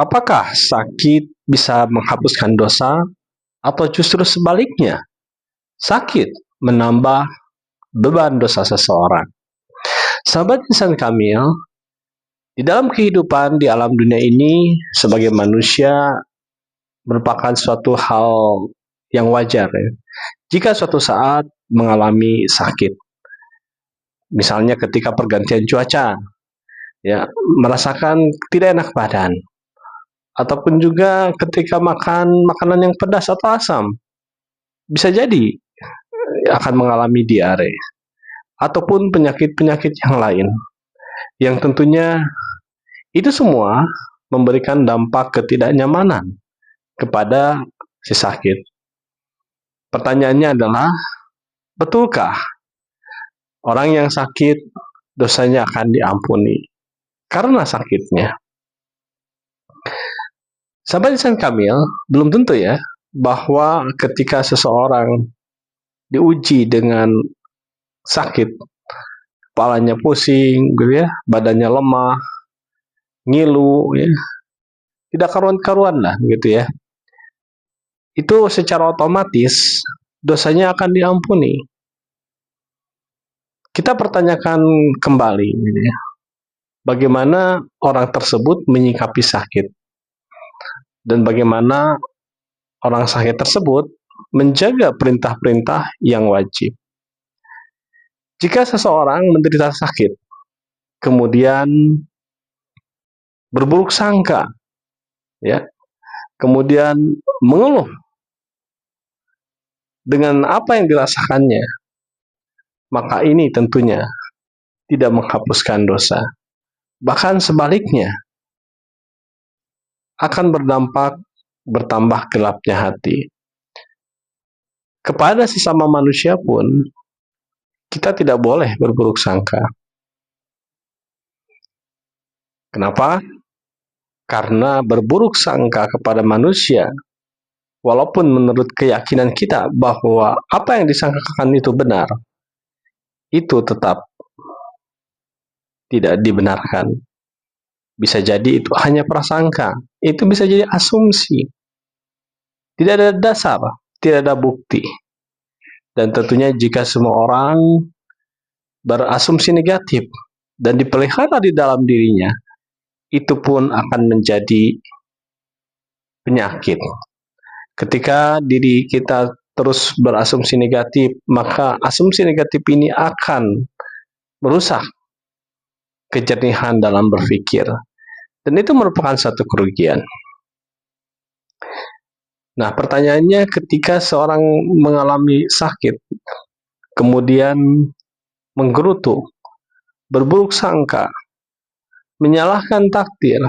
Apakah sakit bisa menghapuskan dosa atau justru sebaliknya? Sakit menambah beban dosa seseorang. Sahabat insan kamil, di dalam kehidupan di alam dunia ini sebagai manusia merupakan suatu hal yang wajar ya. Jika suatu saat mengalami sakit, misalnya ketika pergantian cuaca, ya merasakan tidak enak badan, ataupun juga ketika makan makanan yang pedas atau asam, bisa jadi akan mengalami diare ataupun penyakit-penyakit yang lain yang tentunya itu semua memberikan dampak ketidaknyamanan kepada si sakit. Pertanyaannya adalah, betulkah orang yang sakit dosanya akan diampuni karena sakitnya? Sahabat insan kamil, belum tentu ya bahwa ketika seseorang diuji dengan sakit, kepalanya pusing, gitu ya, badannya lemah, ngilu, ya, tidak karuan-karuan lah, gitu ya. Itu secara otomatis dosanya akan diampuni. Kita pertanyakan kembali, gitu ya, bagaimana orang tersebut menyikapi sakit dan bagaimana orang sakit tersebut menjaga perintah-perintah yang wajib. Jika seseorang menderita sakit, kemudian berburuk sangka, ya, kemudian mengeluh dengan apa yang dirasakannya, maka ini tentunya tidak menghapuskan dosa. Bahkan sebaliknya, akan berdampak bertambah gelapnya hati. Kepada sesama manusia pun, kita tidak boleh berburuk sangka. Kenapa? Karena berburuk sangka kepada manusia, walaupun menurut keyakinan kita bahwa apa yang disangkakan itu benar, itu tetap tidak dibenarkan. Bisa jadi itu hanya prasangka, itu bisa jadi asumsi. Tidak ada dasar, tidak ada bukti. Dan tentunya jika semua orang berasumsi negatif dan dipelihara di dalam dirinya, itu pun akan menjadi penyakit. Ketika diri kita terus berasumsi negatif, maka asumsi negatif ini akan merusak kejernihan dalam berpikir. Dan itu merupakan satu kerugian. Nah, pertanyaannya ketika seorang mengalami sakit, kemudian menggerutu, berburuk sangka, menyalahkan takdir,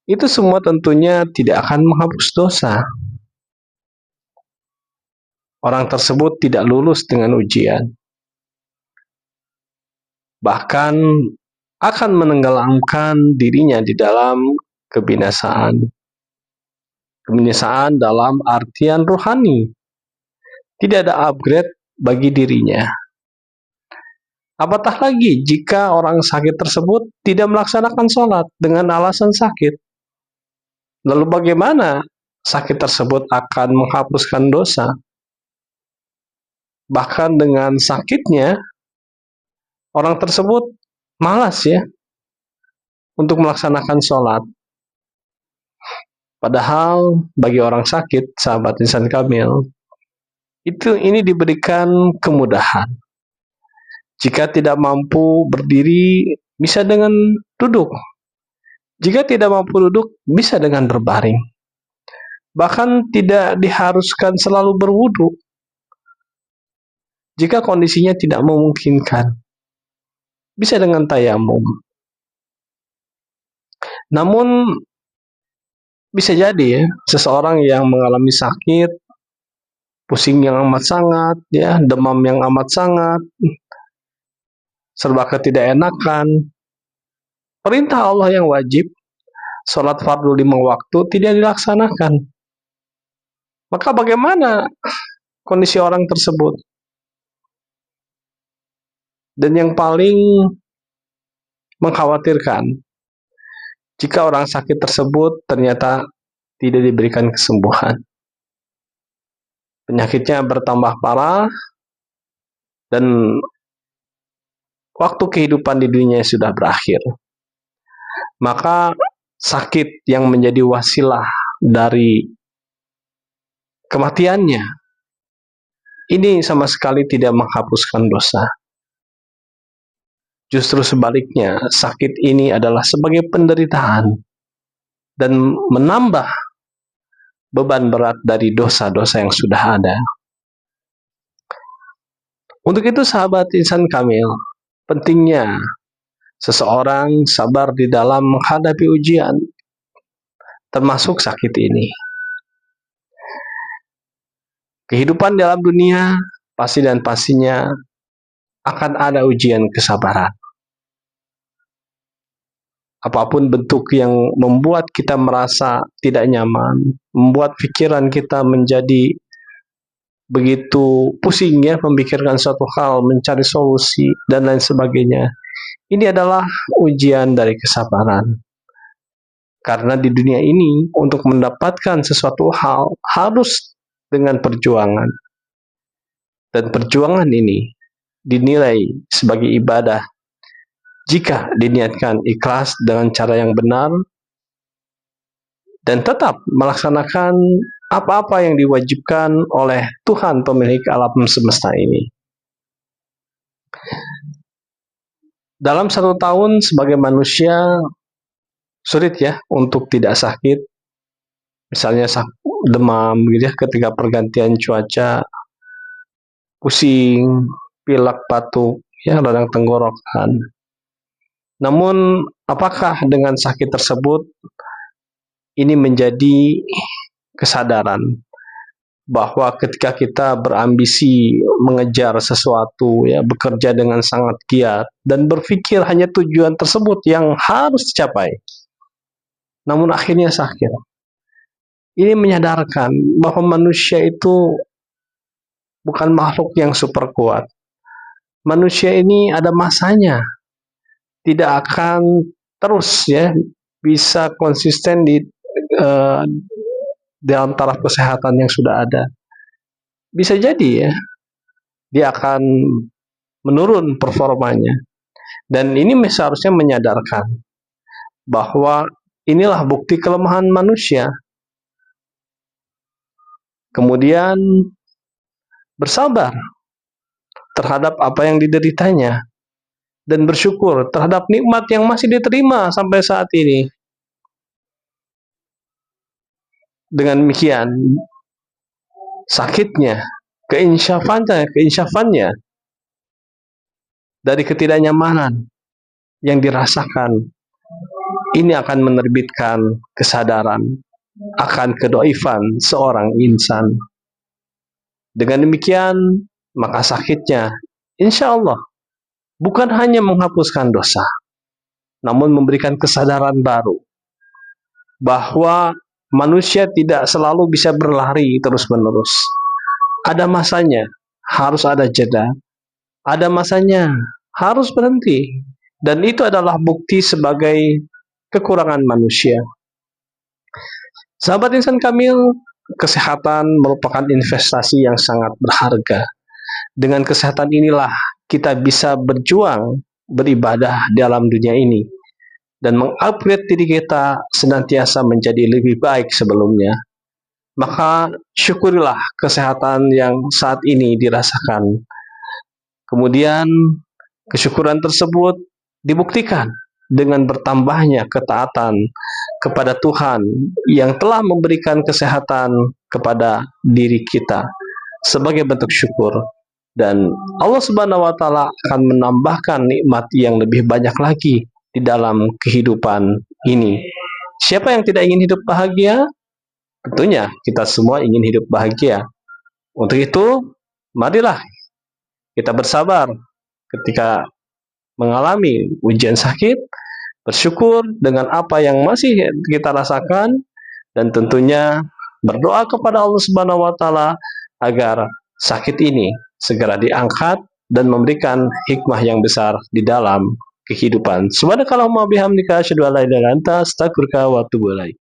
itu semua tentunya tidak akan menghapus dosa. Orang tersebut tidak lulus dengan ujian. Bahkan akan menenggelamkan dirinya di dalam kebinasaan. Kebinasaan dalam artian rohani. Tidak ada upgrade bagi dirinya. Apatah lagi jika orang sakit tersebut tidak melaksanakan sholat dengan alasan sakit. Lalu bagaimana sakit tersebut akan menghapuskan dosa? Bahkan dengan sakitnya, orang tersebut malas ya untuk melaksanakan sholat. Padahal bagi orang sakit, sahabat insan kamil, ini diberikan kemudahan. Jika tidak mampu berdiri, bisa dengan duduk. Jika tidak mampu duduk, bisa dengan berbaring. Bahkan tidak diharuskan selalu berwudu. Jika kondisinya tidak memungkinkan, bisa dengan tayamum. Namun, bisa jadi ya, seseorang yang mengalami sakit, pusing yang amat sangat, ya, demam yang amat sangat, serba ketidakenakan, perintah Allah yang wajib, sholat fardu 5 waktu tidak dilaksanakan. Maka bagaimana kondisi orang tersebut? Dan yang paling mengkhawatirkan, jika orang sakit tersebut ternyata tidak diberikan kesembuhan. Penyakitnya bertambah parah dan waktu kehidupan di dunia sudah berakhir. Maka sakit yang menjadi wasilah dari kematiannya ini sama sekali tidak menghapuskan dosa. Justru sebaliknya, sakit ini adalah sebagai penderitaan dan menambah beban berat dari dosa-dosa yang sudah ada. Untuk itu sahabat insan kamil, pentingnya seseorang sabar di dalam menghadapi ujian, termasuk sakit ini. Kehidupan dalam dunia pasti dan pastinya akan ada ujian kesabaran. Apapun bentuk yang membuat kita merasa tidak nyaman, membuat pikiran kita menjadi begitu pusing ya, memikirkan suatu hal, mencari solusi, dan lain sebagainya. Ini adalah ujian dari kesabaran. Karena di dunia ini, untuk mendapatkan sesuatu hal, harus dengan perjuangan. Dan perjuangan ini dinilai sebagai ibadah jika diniatkan ikhlas dengan cara yang benar dan tetap melaksanakan apa-apa yang diwajibkan oleh Tuhan pemilik alam semesta ini. Dalam 1 tahun sebagai manusia sulit ya untuk tidak sakit, misalnya demam gitu ya, ketika pergantian cuaca, pusing, pilek, batuk, ya radang tenggorokan. Namun apakah dengan sakit tersebut ini menjadi kesadaran bahwa ketika kita berambisi mengejar sesuatu ya, bekerja dengan sangat giat dan berpikir hanya tujuan tersebut yang harus dicapai, namun akhirnya sakit. Ini menyadarkan bahwa manusia itu bukan makhluk yang super kuat. Manusia ini ada masanya, tidak akan terus ya bisa konsisten di dalam taraf kesehatan yang sudah ada. Bisa jadi ya, dia akan menurun performanya. Dan ini seharusnya menyadarkan bahwa inilah bukti kelemahan manusia. Kemudian bersabar terhadap apa yang dideritanya dan bersyukur terhadap nikmat yang masih diterima sampai saat ini. Dengan demikian, sakitnya, keinsyafannya dari ketidaknyamanan yang dirasakan, ini akan menerbitkan kesadaran akan kedoifan seorang insan. Dengan demikian, maka sakitnya, insya Allah, bukan hanya menghapuskan dosa, namun memberikan kesadaran baru bahwa manusia tidak selalu bisa berlari terus-menerus. Ada masanya, harus ada jeda. Ada masanya, harus berhenti. Dan itu adalah bukti sebagai kekurangan manusia. Sahabat insan kamil, kesehatan merupakan investasi yang sangat berharga. Dengan kesehatan inilah kita bisa berjuang, beribadah dalam dunia ini, dan mengupgrade diri kita senantiasa menjadi lebih baik sebelumnya. Maka syukurilah kesehatan yang saat ini dirasakan. Kemudian kesyukuran tersebut dibuktikan dengan bertambahnya ketaatan kepada Tuhan yang telah memberikan kesehatan kepada diri kita sebagai bentuk syukur. Dan Allah Subhanahu wa Ta'ala akan menambahkan nikmat yang lebih banyak lagi di dalam kehidupan ini. Siapa yang tidak ingin hidup bahagia? Tentunya kita semua ingin hidup bahagia. Untuk itu, marilah kita bersabar ketika mengalami ujian sakit, bersyukur dengan apa yang masih kita rasakan, dan tentunya berdoa kepada Allah Subhanahu wa Ta'ala agar sakit ini segera diangkat dan memberikan hikmah yang besar di dalam kehidupan. Subhanakallahumma bihamdika asyhadu an la ilaha illa anta astaghfiruka wa atubu ilaik.